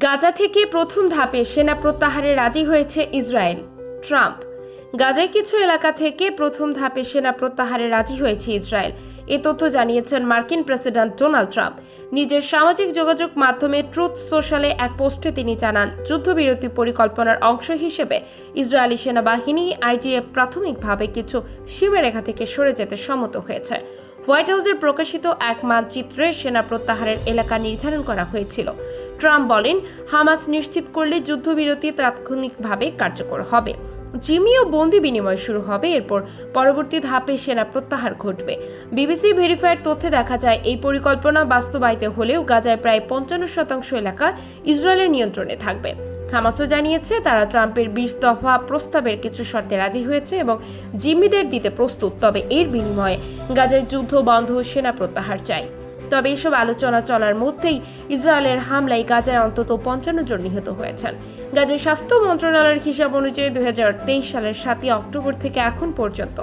গাজা থেকে প্রথম ধাপে সেনা প্রত্যাহারে রাজি হয়েছে ইসরায়েল। ট্রাম্প। গাজায় কিছু এলাকা থেকে প্রথম ধাপে সেনা প্রত্যাহারে রাজি হয়েছে ইসরায়েল। এ তথ্য জানিয়েছেন মার্কিন প্রেসিডেন্ট ডোনাল্ড ট্রাম্প। নিজের সামাজিক যোগাযোগ মাধ্যমে ট্রুথ সোশ্যালে এক পোস্টে তিনি জানান, যুদ্ধবিরতি পরিকল্পনার অংশ হিসেবে ইসরায়েলি সেনাবাহিনী আইডিএফ প্রাথমিকভাবে কিছু সীমারেখা থেকে সরে যেতে সম্মত হয়েছে। হোয়াইট হাউসের প্রকাশিত এক মানচিত্রে সেনা প্রত্যাহারের এলাকা নির্ধারণ করা হয়েছিল। ট্রাম্প বলেন, হামাস নিশ্চিত করলে যুদ্ধবিরতি তাৎক্ষণিকভাবে কার্যকর হবে। জিমি ও বন্দি বিনিময় শুরু হবে। এরপর পরবর্তী ধাপে সেনা প্রত্যাহার ঘটবে। বিবিসি ভেরিফাইড তথ্যে দেখা যায়, এই পরিকল্পনা বাস্তবায়িত হলেও গাজায় প্রায় ৫৫% এলাকা ইসরায়েলের নিয়ন্ত্রণে থাকবে। হামাসও জানিয়েছে তারা ট্রাম্পের ২০ দফা প্রস্তাবের কিছু শর্তে রাজি হয়েছে এবং জিম্মিদের দিতে প্রস্তুত, তবে এর বিনিময়ে গাজায় যুদ্ধ বন্ধ, সেনা প্রত্যাহার চাই। তবে এসব আলোচনা চলার মধ্যেই ইসরায়েলের হামলায় গাজায় অন্তত ৫৫ জন নিহত হয়েছেন। গাজার স্বাস্থ্য মন্ত্রণালয়ের হিসাব অনুযায়ী ২০২৩ সালের ৭ই অক্টোবর থেকে এখন পর্যন্ত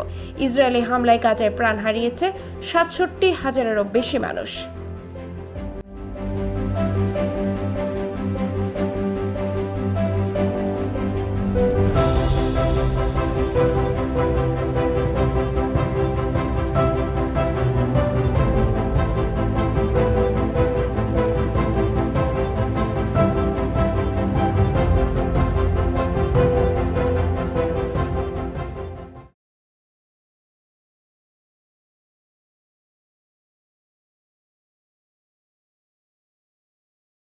ইসরায়েলি হামলায় গাজায় প্রাণ হারিয়েছে ৬৭,০০০-এরও বেশি মানুষ।